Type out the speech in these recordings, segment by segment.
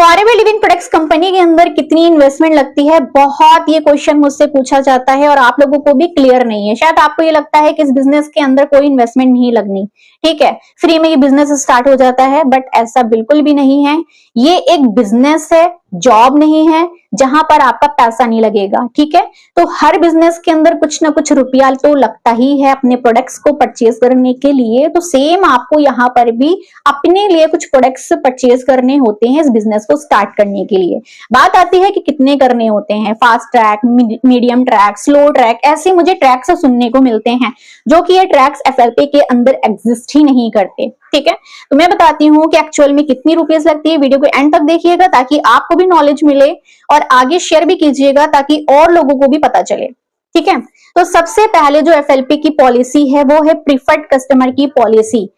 Forever living products company के अंदर कितनी इन्वेस्टमेंट लगती है, बहुत ये क्वेश्चन मुझसे पूछा जाता है और आप लोगों को भी क्लियर नहीं है। शायद आपको ये लगता है कि इस बिजनेस के अंदर कोई इन्वेस्टमेंट नहीं लगनी, ठीक है, फ्री में ये बिजनेस स्टार्ट हो जाता है, बट ऐसा बिल्कुल भी नहीं है। ये एक बिजनेस है, जॉब नहीं है जहां पर आपका पैसा नहीं लगेगा, ठीक है। तो हर बिजनेस के अंदर कुछ ना कुछ रुपया तो लगता ही है अपने प्रोडक्ट्स को परचेज करने के लिए। तो सेम आपको यहाँ पर भी अपने लिए कुछ प्रोडक्ट्स परचेज करने होते हैं इस बिजनेस को स्टार्ट करने के लिए। बात आती है कि कितने करने होते हैं, fast track, medium track, slow track, ऐसे मुझे ट्रैक्स सुनने को मिलते हैं जो कि ये ट्रैक्स एफएलपी के अंदर एग्जिस्ट ही नहीं करते, ठीक है। तो मैं बताती हूँ कि एक्चुअल में कितनी रुपीस लगती है। वीडियो को एंड तक देखिएगा ताकि आपको भी नॉलेज मिले और आगे शेयर भी कीजिएगा ताकि और लोगों को भी पता चले, ठीक है। तो सबसे पहले जो एफएलपी की पॉलिसी है वो है प्रीफर्ड कस्टमर की पॉलिसी,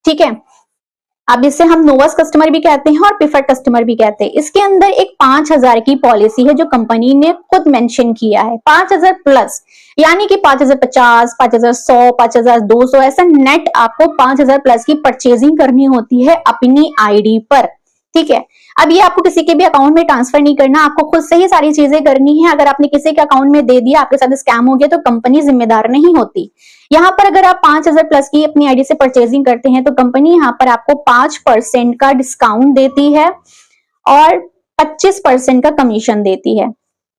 ठीक है। अब इसे हम नोवस कस्टमर भी कहते हैं और प्रीफर्ड कस्टमर भी कहते हैं। इसके अंदर एक 5000 की पॉलिसी है जो कंपनी ने खुद मेंशन किया है, 5000 प्लस, यानी कि 5050, 5100, 5200, ऐसा नेट आपको 5000 प्लस की परचेजिंग करनी होती है अपनी आईडी पर, ठीक है। अब ये आपको किसी के भी अकाउंट में ट्रांसफर नहीं करना, आपको खुद से ही सारी चीजें करनी है। अगर आपने किसी के अकाउंट में दे दिया, आपके साथ स्कैम हो गया, तो कंपनी जिम्मेदार नहीं होती। यहाँ पर अगर आप 5000 प्लस की अपनी आईडी से परचेजिंग करते हैं तो कंपनी यहाँ पर आपको 5% का डिस्काउंट देती है और 25% का कमीशन देती है,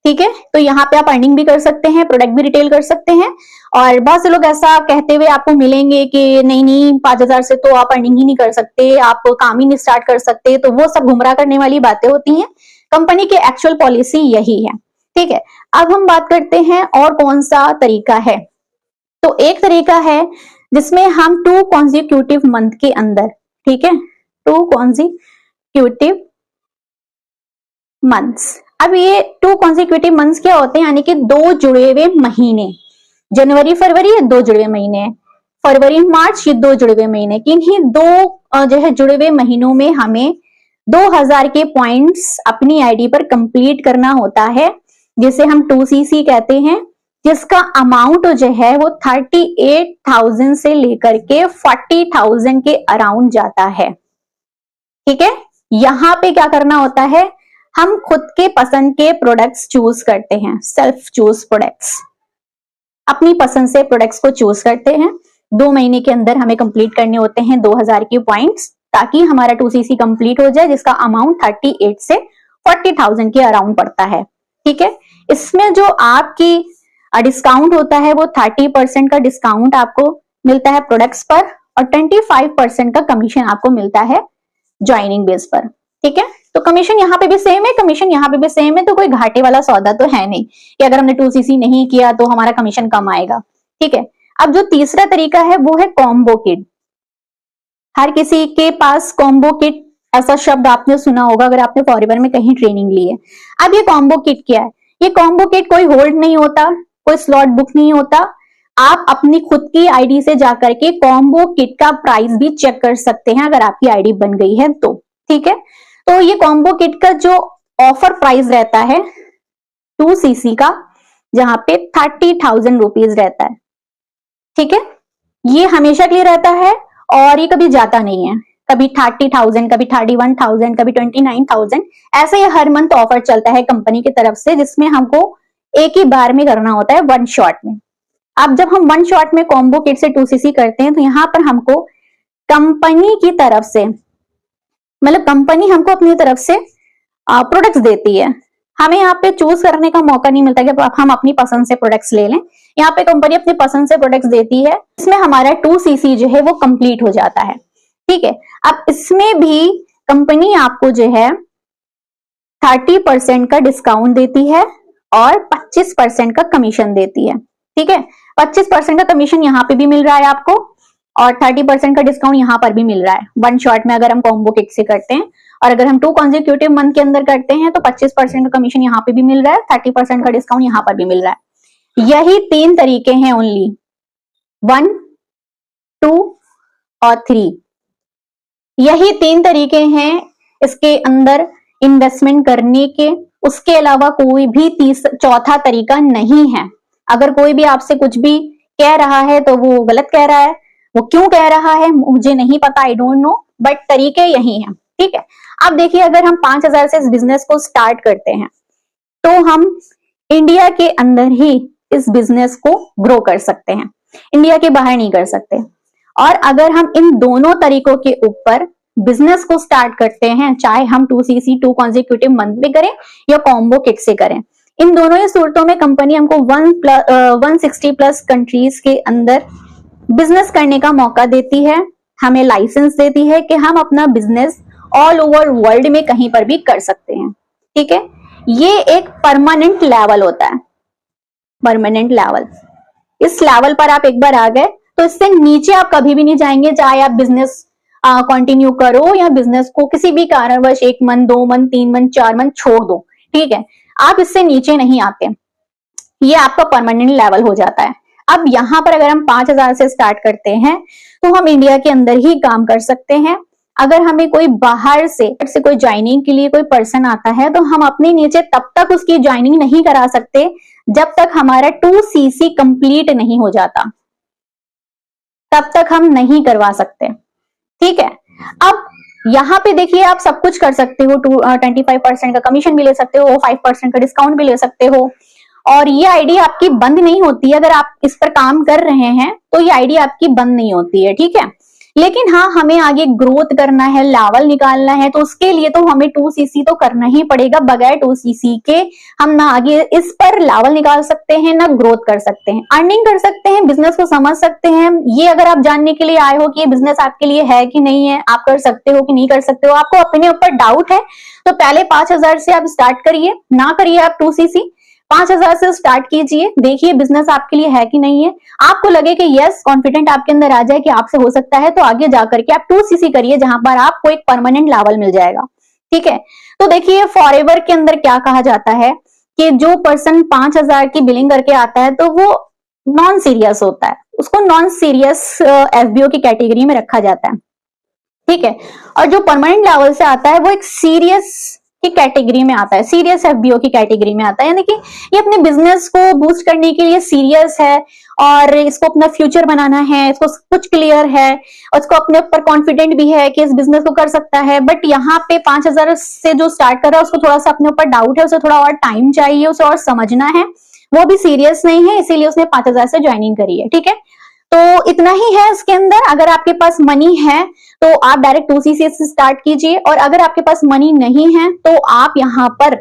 ठीक है। तो यहाँ पे आप अर्निंग भी कर सकते हैं, प्रोडक्ट भी रिटेल कर सकते हैं। और बहुत से लोग ऐसा कहते हुए आपको मिलेंगे कि नहीं 5000 से तो आप अर्निंग ही नहीं कर सकते, आप काम ही नहीं स्टार्ट कर सकते, तो वो सब गुमराह करने वाली बातें होती हैं। कंपनी की एक्चुअल पॉलिसी यही है, ठीक है। अब हम बात करते हैं और कौन सा तरीका है। तो एक तरीका है जिसमें हम 2 कॉन्जिक्यूटिव मंथ के अंदर, ठीक है, 2 कॉन्जिक्यूटिव मंथ्स। अब ये 2 कॉन्जिक्यूटिव मंथ्स क्या होते हैं, यानी कि 2 जुड़े हुए महीने, जनवरी फरवरी ये 2 जुड़े हुए महीने, फरवरी मार्च ये 2 जुड़े हुए महीने। किन्हीं 2 जो है जुड़े हुए महीनों में हमें 2000 के पॉइंट्स अपनी आईडी पर कंप्लीट करना होता है, जिसे हम 2CC कहते हैं, जिसका अमाउंट जो है वो 38,000 से लेकर के 40,000 के अराउंड जाता है, ठीक है। यहाँ पे क्या करना होता है, हम खुद के पसंद के प्रोडक्ट्स चूज करते हैं, सेल्फ चूज प्रोडक्ट्स, अपनी पसंद से प्रोडक्ट्स को चूज करते हैं। 2 महीने के अंदर हमें कंप्लीट करने होते हैं 2000 के पॉइंट्स, ताकि हमारा 2CC कंप्लीट हो जाए, जिसका अमाउंट 38 से 40,000 के अराउंड पड़ता है, ठीक है। इसमें जो आपकी डिस्काउंट होता है वो 30% का डिस्काउंट आपको मिलता है प्रोडक्ट्स पर और 25% का कमीशन आपको मिलता है ज्वाइनिंग बेस पर, ठीक है। तो कमीशन यहाँ पे भी सेम है, कमीशन यहाँ पे भी सेम है, तो कोई घाटे वाला सौदा तो है नहीं कि अगर हमने 2CC नहीं किया तो हमारा कमीशन कम आएगा, ठीक है। अब जो तीसरा तरीका है वो है कॉम्बो किट। हर किसी के पास कॉम्बो किट ऐसा शब्द आपने सुना होगा अगर आपने फॉरएवर में कहीं ट्रेनिंग ली है। अब ये कॉम्बो किट क्या है, ये कॉम्बो किट कोई होल्ड नहीं होता, कोई स्लॉट बुक नहीं होता, आप अपनी खुद की आईडी से जाकर के कॉम्बो किट का प्राइस भी चेक कर सकते हैं अगर आपकी आईडी बन गई है तो, ठीक है। तो ये कॉम्बो किट का जो ऑफर प्राइस रहता है 2CC का, जहां पे 30,000 रुपीज रहता है, ठीक है। ये हमेशा के लिए रहता है और ये कभी जाता नहीं है, कभी 30,000, कभी 31,000, कभी 29,000, ऐसे ही हर मंथ ऑफर चलता है कंपनी की तरफ से, जिसमें हमको एक ही बार में करना होता है, 1 शॉट में। अब जब हम 1 शॉट में कॉम्बो किट से 2CC करते हैं तो यहाँ पर हमको कंपनी की तरफ से, मतलब कंपनी हमको अपनी तरफ से प्रोडक्ट्स देती है, हमें यहाँ पे चूज करने का मौका नहीं मिलता कि हम अपनी पसंद से प्रोडक्ट्स ले लें। यहाँ पे कंपनी अपनी पसंद से प्रोडक्ट्स देती है, इसमें हमारा 2CC जो है वो कंप्लीट हो जाता है, ठीक है। अब इसमें भी कंपनी आपको जो है 30% का डिस्काउंट देती है और 25% का कमीशन देती है, ठीक है। 25% का कमीशन यहाँ पे भी मिल रहा है आपको और 30% का डिस्काउंट यहाँ पर भी मिल रहा है 1 शॉट में अगर हम कॉम्बो किट से करते हैं। और अगर हम 2 कॉन्जिक्यूटिव मंथ के अंदर करते हैं तो 25% का कमीशन यहाँ पे भी मिल रहा है, 30% का डिस्काउंट यहाँ पर भी मिल रहा है। यही 3 तरीके हैं ओनली, 1, 2 और 3, यही 3 तरीके हैं इसके अंदर इन्वेस्टमेंट करने के। उसके अलावा कोई भी चौथा तरीका नहीं है। अगर कोई भी आपसे कुछ भी कह रहा है तो वो गलत कह रहा है, वो क्यों कह रहा है मुझे नहीं पता, आई डोंट नो, बट तरीके यही हैं, ठीक है। अब देखिए, अगर हम 5,000 से इस बिजनेस को स्टार्ट करते हैं तो हम इंडिया के अंदर ही इस बिजनेस को ग्रो कर सकते हैं, इंडिया के बाहर नहीं कर सकते। और अगर हम इन दोनों तरीकों के ऊपर बिजनेस को स्टार्ट करते हैं, चाहे हम 2cc 2 कॉन्जिक्यूटिव मंथ में करें या कॉम्बो किट से करें, इन दोनों ही सूरतों में कंपनी हमको 160 प्लस कंट्रीज के अंदर बिजनेस करने का मौका देती है, हमें लाइसेंस देती है कि हम अपना बिजनेस ऑल ओवर वर्ल्ड में कहीं पर भी कर सकते हैं। ठीक है, ये एक परमानेंट लेवल होता है, परमानेंट लेवल। इस लेवल पर आप एक बार आ गए तो इससे नीचे आप कभी भी नहीं जाएंगे, चाहे आप बिजनेस कंटिन्यू करो या बिजनेस को किसी भी कारणवश 1 मंथ 2 मंथ 3 मंथ 4 मंथ छोड़ दो, ठीक है, आप इससे नीचे नहीं आते, ये आपका परमानेंट लेवल हो जाता है। अब यहाँ पर अगर हम 5,000 से स्टार्ट करते हैं तो हम इंडिया के अंदर ही काम कर सकते हैं। अगर हमें कोई बाहर से कोई ज्वाइनिंग के लिए कोई पर्सन आता है तो हम अपने नीचे तब तक उसकी ज्वाइनिंग नहीं करा सकते जब तक हमारा 2cc कंप्लीट नहीं हो जाता, तब तक हम नहीं करवा सकते। ठीक है, अब यहाँ पे देखिए, आप सब कुछ कर सकते हो, 25% का कमीशन भी ले सकते हो, 5% का डिस्काउंट भी ले सकते हो, और ये आईडी आपकी बंद नहीं होती है। अगर आप इस पर काम कर रहे हैं तो ये आईडी आपकी बंद नहीं होती है, ठीक है। लेकिन हाँ, हमें आगे ग्रोथ करना है, लेवल निकालना है, तो उसके लिए तो हमें 2cc तो करना ही पड़ेगा। बगैर 2cc के हम ना आगे इस पर लेवल निकाल सकते हैं, ना ग्रोथ कर सकते हैं, अर्निंग कर सकते हैं, बिजनेस को समझ सकते हैं। ये अगर आप जानने के लिए आए हो कि ये बिजनेस आपके लिए है कि नहीं है, आप कर सकते हो कि नहीं कर सकते हो, आपको अपने ऊपर डाउट है, तो पहले 5,000 से आप स्टार्ट करिए, ना करिए आप 2cc, 5,000 से स्टार्ट कीजिए, देखिए बिजनेस आपके लिए है कि नहीं है। आपको लगे कि यस, कॉन्फिडेंट आपके अंदर आ जाए कि आपसे हो सकता है, तो आगे जाकर के आप 2cc करिए, जहां पर आपको एक परमानेंट लेवल मिल जाएगा। ठीक है, तो देखिए फॉरएवर के अंदर क्या कहा जाता है कि जो पर्सन 5,000 की बिलिंग करके आता है तो वो नॉन सीरियस होता है, उसको नॉन सीरियस FBO की कैटेगरी में रखा जाता है। ठीक है, और जो परमानेंट लेवल से आता है वो एक सीरियस की कैटेगरी में आता है, सीरियस FBO की कैटेगरी में आता है, यानी कि ये अपने बिजनेस को बूस्ट करने के लिए सीरियस है और इसको अपना फ्यूचर बनाना है, इसको कुछ क्लियर है और इसको अपने ऊपर कॉन्फिडेंट भी है कि इस बिजनेस को कर सकता है। बट यहाँ पे 5,000 से जो स्टार्ट कर रहा है उसको थोड़ा सा अपने ऊपर डाउट है, उसे थोड़ा और टाइम चाहिए, उसे और समझना है, वो भी सीरियस नहीं है, इसीलिए उसने 5,000 से ज्वाइनिंग करी है। ठीक है, तो इतना ही है इसके अंदर। अगर आपके पास मनी है तो आप डायरेक्ट 2cc से स्टार्ट कीजिए, और अगर आपके पास मनी नहीं है तो आप यहाँ पर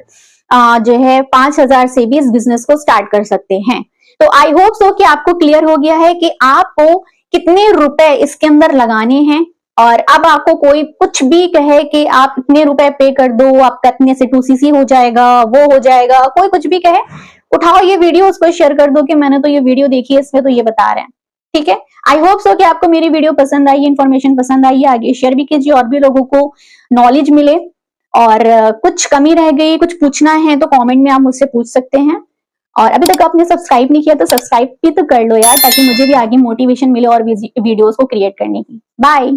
जो है 5,000 से भी इस बिजनेस को स्टार्ट कर सकते हैं। तो आई होप सो कि आपको क्लियर हो गया है कि आपको कितने रुपए इसके अंदर लगाने हैं। और अब आपको कोई कुछ भी कहे कि आप इतने रुपए पे कर दो, आपका इतने से 2cc हो जाएगा, वो हो जाएगा, कोई कुछ भी कहे, उठाओ ये वीडियो, उसको शेयर कर दो कि मैंने तो ये वीडियो देखी है, इसमें तो ये बता रहे हैं। ठीक है, आई होप सो कि आपको मेरी वीडियो पसंद आई, इन्फॉर्मेशन पसंद आई है, आगे शेयर भी कीजिए और भी लोगों को नॉलेज मिले। और कुछ कमी रह गई, कुछ पूछना है तो कमेंट में आप मुझसे पूछ सकते हैं। और अभी तक आपने सब्सक्राइब नहीं किया तो सब्सक्राइब भी तो कर लो यार, ताकि मुझे भी आगे मोटिवेशन मिले और वीडियोस को क्रिएट करने की। बाय।